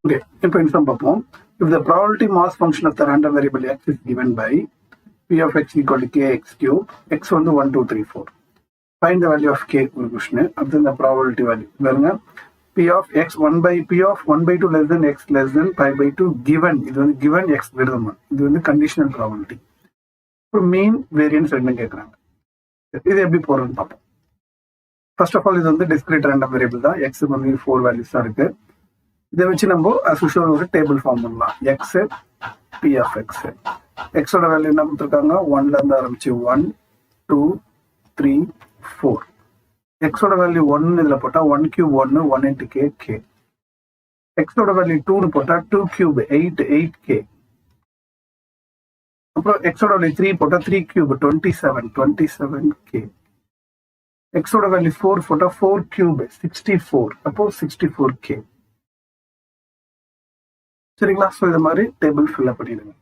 Okay, இப்போ inform பார்ப்போம். If the probability mass function of the random variable x is given by p of x equal to kx cube, x வந்து 1, 2, 3, 4. Find the value of k ஒரு question. அடுத்து இந்த probability value பாருங்க. p of x 1 by p of 1 by 2 less than x less than pi by 2 given, இது வந்து given x greater than 1. இது வந்து conditional probability. இப்போ மீன் வேரியன்ஸ் ரெண்டும் கேட்குறாங்க. இது எப்படி போறதுன்னு பார்ப்போம். ஃபர்ஸ்ட் ஆஃப் ஆல் இது வந்து டிஸ்கிரீட் ரேண்டம் வேரியபிள் தான். எக்ஸுக்கு வந்து 4 வேல்யூஸ் தான் இருக்கு. இதை வச்சு நம்ம as usual ஒரு டேபிள் ஃபார்ம் பண்ணலாம். எக்ஸ் பி ஆஃப் எக்ஸ், எக்ஸோட வேல்யூ என்ன கொடுத்துருக்காங்க, 1ல இருந்து ஆரம்பிச்சு 1, 2, 3, 4. எக்ஸோட வேல்யூ 1 இதுல போட்டா 1 கியூப் 1, 1 into k, k. எக்ஸோட வேல்யூ 2 போட்டா 2 கியூப் 8, 8k. அப்புறம் எக்ஸோட வேல்யூ 3 போட்டா 3 கியூப் 27, 27k. எக்ஸோட வேல்யூ 4 போட்டா 4 கியூப் 64, அப்போ 64k. சரிங்களா? ஸோ இது மாதிரி டேபிள் ஃபில் பண்ணிடுங்க.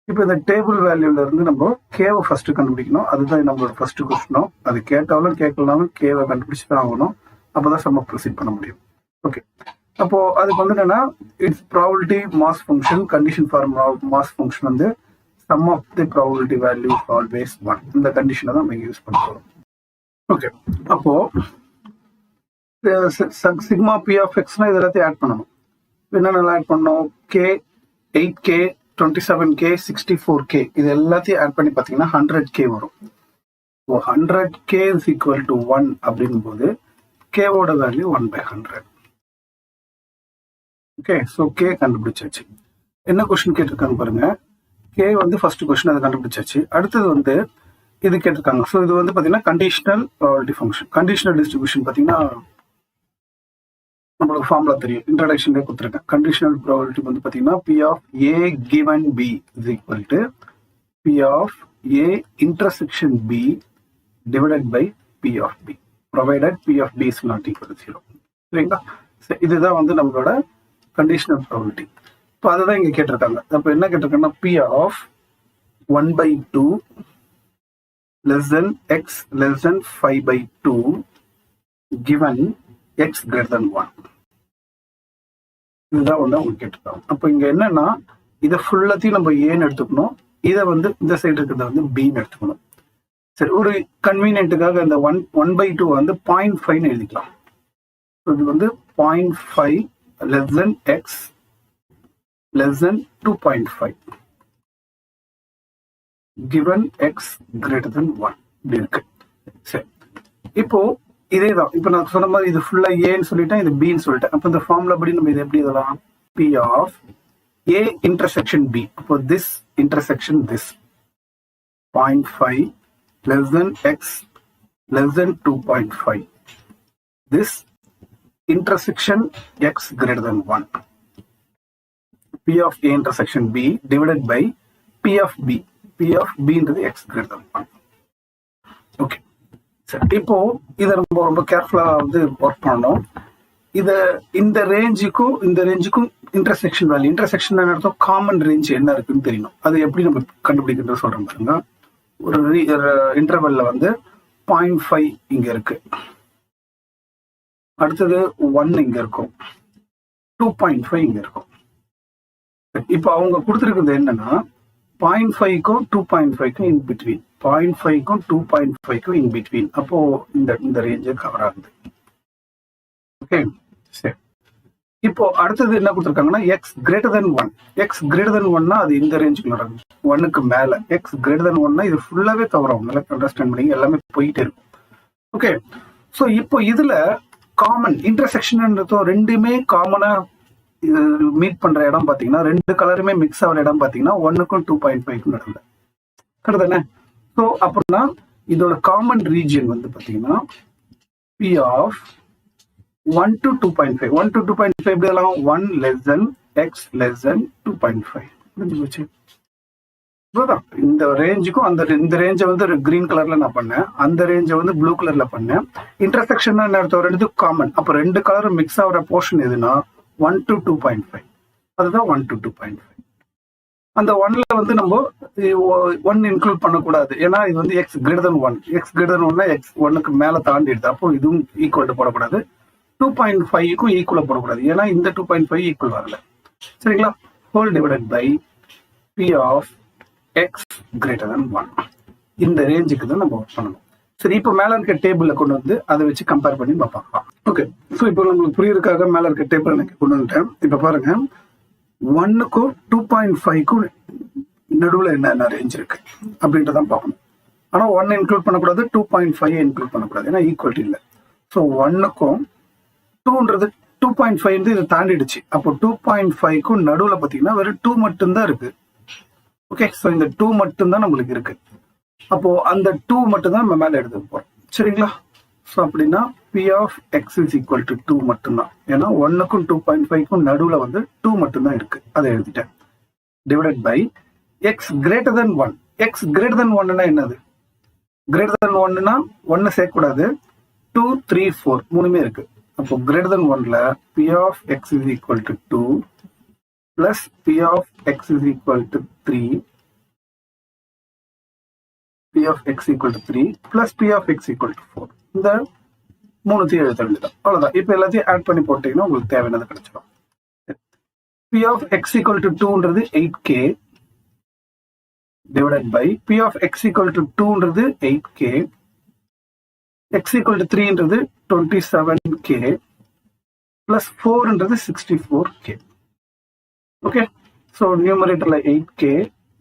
இப்போ இந்த டேபிள் வேல்யூல இருந்து நம்ம கேவை ஃபர்ஸ்ட் கண்டுபிடிக்கணும். அதுதான் நம்மளோட ஃபர்ஸ்ட் கொஸ்டினும். அது கேட்டாலும் கேட்கலாலும் கேவை கண்டுபிடிச்சு தான் ஆகணும். அப்போதான் நம்ம ப்ரொசீட் பண்ண முடியும். ஓகே, அப்போ அதுக்கு வந்து என்னன்னா, it's probability mass function, condition for mass function வந்து sum of the probability value always 1. இந்த கண்டிஷனை தான் நம்ம யூஸ் பண்ண போறோம். ஓகே, அப்போ சிக்மா பி ஆஃப் எக்ஸ்னா இது எல்லாத்தையும் ஆட் பண்ணணும். என்னென்னலாம் ஆட் பண்ணணும், கே 8k 27k 64k, இது எல்லாத்தையும் ஆட் பண்ணி பார்த்தீங்கன்னா 100k வரும். So 100k is equal to 1 அப்படின் போது கேவோட வேல்யூ 1/100. ஓகே, ஸோ கே கண்டுபிடிச்சாச்சு. என்ன கொஸ்டின் கேட்டிருக்காங்க பாருங்க. கே வந்து ஃபர்ஸ்ட் கொஸ்டின், அதை கண்டுபிடிச்சாச்சு. அடுத்தது வந்து இது கேட்டிருக்காங்க. ஸோ இது வந்து பார்த்தீங்கன்னா conditional probability function. Conditional distribution பார்த்தீங்கன்னா நம்மளுக்கு ஃபார்முலா தெரியும், இன்ட்ரடக்ஷன்லேயே கொடுத்துருக்கேன். கண்டிஷனல் ப்ராபபிலிட்டி வந்து பார்த்தீங்கன்னா P of A given B is equal to P of A intersection B divided by P of B provided P of B is not equal to 0. சரிங்களா? இதுதான் வந்து நம்மளோட கண்டிஷனல் ப்ராபபிலிட்டி. இப்போ அதை தான் இங்கே கேட்டிருக்காங்க. அப்போ என்ன கேட்டிருக்காங்கன்னா, P of 1/2 less than x less than 5/2 given x greater than 1. இதுதான் வந்து அவங்க கேட்டிருக்காங்க. அப்போ இங்க என்னன்னா, இதை ஃபுல்லாத்தையும் நம்ம ஏன்னு எடுத்துக்கணும், இதை வந்து இந்த சைடு இருக்கிறத வந்து பின்னு எடுத்துக்கணும். சரி, ஒரு கன்வீனியன்ட்டுக்காக இந்த 1/2 வந்து 0.5 எழுதிக்கலாம். இது வந்து 0.5 less than x less than 2.5 given x greater than 1 இப்படி இருக்கு. சரி, இப்போ இதே தான். இப்போ நான் சொன்ன மாதிரி இது ஃபுல்லா ஏன்னு சொல்லிட்டேன், இது பின்னு சொல்லிட்டேன். அப்போ இந்த ஃபார்முலா படி நம்ம இது எப்படி எழுதலாம், P of A intersection B. அப்போ this intersection this 0.5 less than x less than 2.5 this intersection x greater than 1. P of A intersection B divided by P of B. P of B into the x greater than 1. Okay, சரி. இப்போ இதை நம்ம ரொம்ப கேர்ஃபுல்லா வந்து work பண்ணணும். இதை இந்த ரேஞ்சுக்கும் இன்டர்செக்ஷன் வேல்யூ, இன்டர்செக்ஷன் அர்த்தம் காமன் ரேஞ்ச் என்ன இருக்குன்னு தெரியணும். அது எப்படி நம்ம கண்டுபிடிக்கிறது சொல்றோம் பாருங்க. ஒரு இன்டர்வெல்ல வந்து 0.5 இங்க இருக்கு, அடுத்தது 1 இங்க இருக்கும், 2.5 இங்க இருக்கும். இப்போ அவங்க கொடுத்துருக்கிறது என்னன்னா, 0.5க்கும் 2.5க்கும் இன் பிட்வீன், 0.5க்கும் 2.5க்கும் இன் பிட்வீன். அப்போ இந்த ரேஞ்சு கவர் ஆகுது. ஓகே, சரி. இப்போ அடுத்தது என்ன கொடுத்துருக்காங்கன்னா, x greater than 1. X greater than 1னா அது இந்த ரேஞ்சுக்கு நடக்கும், 1க்கு மேல. எக்ஸ் கிரேட்டர் தென் 1னா இது ஃபுல்லாவே கவர் ஆகும். நல்லா அண்டர்ஸ்டாண்ட் பண்ணி எல்லாமே போயிட்டே இருக்கும். ஓகே, ஸோ இப்போ இதுல காமன் இன்டர்செக்ஷன் ரெண்டுமே காமனா இது மீட் பண்ற இடம் பாத்தீங்கன்னா, ரெண்டு கலருமே மிக்ஸ் ஆகிற இடம் பாத்தீங்கன்னா 1க்கும் 2.5க்கும் நடுவில். கரெக்ட் தானே? ஸோ அப்படின்னா இதோட காமன் ரீஜியன் வந்து பாத்தீங்கன்னா பி ஆஃப் 1 to 2.5. 1 to 2.5 எப்படி எல்லாம் 1 less than x less than 2.5. புரிஞ்சு போச்சு? இந்த ரேஞ்சுக்கும் இந்த ரேஞ்சை வந்து கிரீன் கலர்ல நான் பண்ணேன், அந்த ரேஞ்சை வந்து ப்ளூ கலர்ல பண்ணேன். இன்டர்செக்ஷன் ரெண்டுக்கும் காமன். அப்ப ரெண்டு கலரும் மிக்ஸ் ஆகிற போர்ஷன் எதுனா 1 to 2.5. அதுதான் 1 to 2.5. அந்த 1ல வந்து நம்ம 1 இன்க்ளூட் பண்ணக்கூடாது, ஏன்னா இது வந்து x greater than 1. X greater than 1னா எக்ஸ் 1க்கு மேல தாண்டிடுது, அப்போ இதுவும் ஈக்குவல் போடக்கூடாது. 2.5க்கும் ஈக்குவலா போடக்கூடாது, ஏன்னா இந்த 2.5 ஈக்குவல் வரல. சரிங்களா? Whole divided by P of X greater than 1. இந்த ரேஞ்சுக்கு தான் நம்ம ஒர்க் பண்ணணும். சரி, இப்போ மேல இருக்க டேபிள்ல கொண்டு வந்து அதை வச்சு கம்பேர் பண்ணி பார்க்கலாம். ஓகே, ஸோ இப்போ நம்மளுக்கு புரியுறதுக்காக மேல இருக்க டேபிள் எனக்கு கொண்டு வந்துட்டேன். இப்போ பாருங்க, 1க்கும் 2.5க்கும் நடுவில் என்ன ரேஞ்ச் இருக்கு அப்படின்றதான் பார்க்கணும். ஆனால் 1 இன்க்ளூட் பண்ணக்கூடாது, 2.5 இன்க்ளூட் பண்ணக்கூடாது, ஏன்னா ஈக்குவல்ட்டி இல்லை. ஸோ 1க்கும் 2ன்றது 2.5 இதை தாண்டிடுச்சு. அப்போ 2.5க்கும் நடுவில் பார்த்தீங்கன்னா வெறும் 2 மட்டும்தான் இருக்கு. ஓகே, ஸோ இந்த 2 மட்டும்தான் நம்மளுக்கு இருக்கு. அப்போ அந்த 2 மட்டும்தான் நம்ம மேலே எடுத்து போறோம். சரிங்களா? ஸோ அப்படின்னா P of X is equal to 2 மட்டும்தான், ஏன்னா 1க்கும் 2.5க்கும் நடுவில் வந்து 2 மட்டும்தான் இருக்கு. அதை எழுதிட்டேன். Divided by X greater than 1. X greater than 1னா என்னது? கிரேட்டர் than 1னா 1 சேர்க்கக்கூடாது, 2, 3, 4 மூணுமே இருக்கு. அப்போ கிரேட்டர் than 1ல P of X is equal to 2 plus P of X is equal to 3, P of x equal to 3 plus P of x equal to 4. இந்த மூணுத்தையும் எழுத வேண்டியதான், அவ்வளவுதான். இப்போ எல்லாத்தையும் ஆட் பண்ணி போட்டீங்கன்னா உங்களுக்கு தேவையானது கிடைச்சிடும். P of x equal to 2ன்றது 8k divided by P of x equal to 2ன்றது 8k, x equal to 3ன்றது 27k plus 4ன்றது 64k. ஓகே, ஸோ நியூமரேட்டர்ல 8k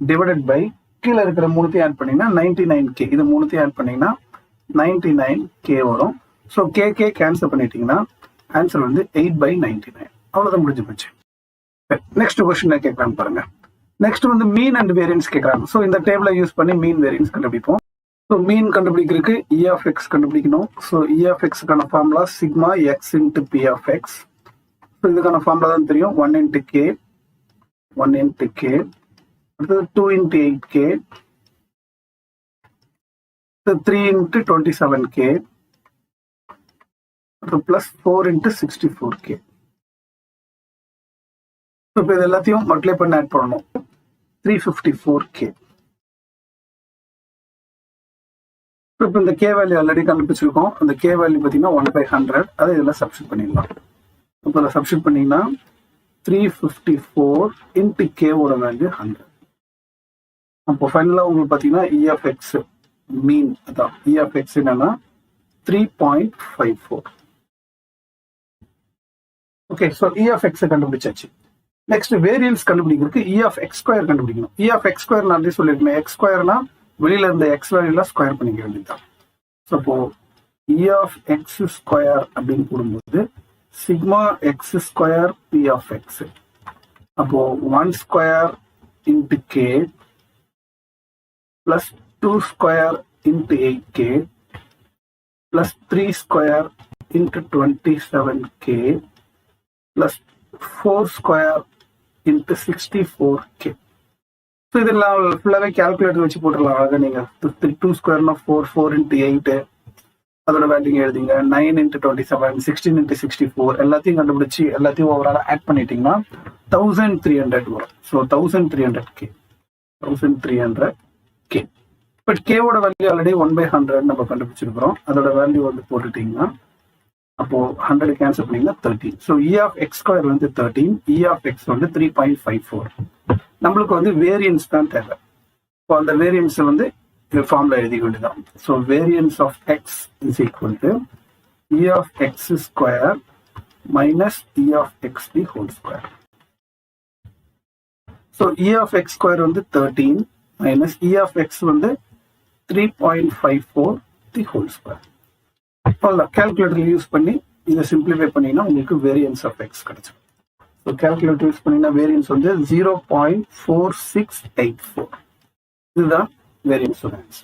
divided by கீழே இருக்கிற மூணுத்தையும் ஆட் பண்ணீங்கன்னா 99k. இது மூணுத்தையும் ஆட் பண்ணீங்கன்னா 99k வரும். ஸோ k கேன்சல் பண்ணிட்டீங்கன்னா ஆன்சர் வந்து 8/99. அவ்வளோதான், முடிஞ்சு போச்சு. நெக்ஸ்ட் கொஸ்டின் கேட்கலான்னு பாருங்க. நெக்ஸ்ட் வந்து மீன் அண்ட் வேரியன்ஸ் கேட்கறாங்க. ஸோ இந்த டேபிளை யூஸ் பண்ணி மீன் வேரியன்ஸ் கண்டுபிடிப்போம். ஸோ மீன் கண்டுபிடிக்கிறதுக்கு இ ஆஃப் எக்ஸ் கண்டுபிடிக்கணும். ஸோ இ ஆஃப் எக்ஸுக்கான formula sigma x into P of x. So இதுக்கான ஃபார்முலா தான் தெரியும், 1 into k, 1 into k, அடுத்தது 2 into 8k, 3 into 27k, அடுத்து plus 4 into 64k. இப்போ இது எல்லாத்தையும் மல்டிப்ளை பண்ணி ஆட் பண்ணணும், 354k. இப்போ இந்த k வேல்யூ ஆல்ரெடி கண்டுபிடிச்சிருக்கோம். அந்த k வேல்யூ பார்த்தீங்கன்னா 1/100. அதை இதெல்லாம் சப்ஸ்டிட் பண்ணிடலாம். இப்போ இதில் சப்ஸ்டிட் பண்ணீங்கன்னா 354 இன்ட்டு கேவோட வேல்யூ 100. அப்போ ஃபைனலாக உங்களுக்கு பார்த்தீங்கன்னா இ ஆஃப் எக்ஸ் மீன், அதான் இ ஆஃப் எக்ஸ் என்னன்னா 3.54. ஓகே, ஸோ இ ஆஃப் எக்ஸை கண்டுபிடிச்சாச்சு. நெக்ஸ்ட் வேரியன்ஸ் கண்டுபிடிக்கிறதுக்கு இ ஆஃப் எக்ஸ் ஸ்கொயர் கண்டுபிடிக்கணும். இ ஆஃப் எக்ஸ் ஸ்கொயர் நான் சொல்லியிருக்கேன், எக்ஸ் ஸ்கொயர்னா வெளியில இருந்த எக்ஸ் வேல்யூல ஸ்கொயர் பண்ணிக்க வேண்டியதுதான். ஸோ அப்போ இ ஆஃப் எக்ஸ் ஸ்கொயர் அப்படின்னு போடும்போது sigma X square P of X. அப்போ 1 square into K plus 2 square into 8k plus 3 square into 27k plus 4 square into 64k. So இதெல்லாம் ஃபுல்லாகவே கேல்குலேட்டர் வச்சு போட்டுடலாம். அழகாக நீங்கள் 2 ஸ்கொயர்னா 4 இன்ட்டு 8 அதோட வேல்யூ எழுதிங்க, 9 இன்ட்டு 27, 16 இன்ட்டு 64 எல்லாத்தையும் கண்டுபிடிச்சி எல்லாத்தையும் ஓவராலாக ஆட் பண்ணிட்டீங்கன்னா 1300 வரும். So 1300k, 1300k. பட் கேவோட வேல்யூ ஆல்ரெடி 1/100 நம்ம கண்டுபிடிச்சிருக்கிறோம். அதோட வேல்யூ வந்து போட்டுட்டீங்கன்னா அப்போ 100 கேன்சல் பண்ணீங்கன்னா 13. So E of X square வந்து 13, இ ஆஃப் எக்ஸ் வந்து 3.54. நம்மளுக்கு வந்து வேரியன்ஸ் தான் தேவை. இப்போ அந்த வேரியன்ஸ் வந்து ஃபார்ம்ல எழுதிக்க வேண்டியதான். So variance of X is equal to E of X square minus E of X the whole square. So E of X square வந்து 13 மைனஸ் இ ஆஃப் எக்ஸ் வந்து 3.54 தி ஹோல் ஸ்கொயர். அவ்வளோதான், calculator use பண்ணி இதை simplify பண்ணீங்கன்னா உங்களுக்கு variance of X கிடைச்சிடும். So calculator use பண்ணீங்கன்னா variance வந்து 0.4684. இதுதான் வேரியன்ஸ் ஆஃப் எக்ஸ்.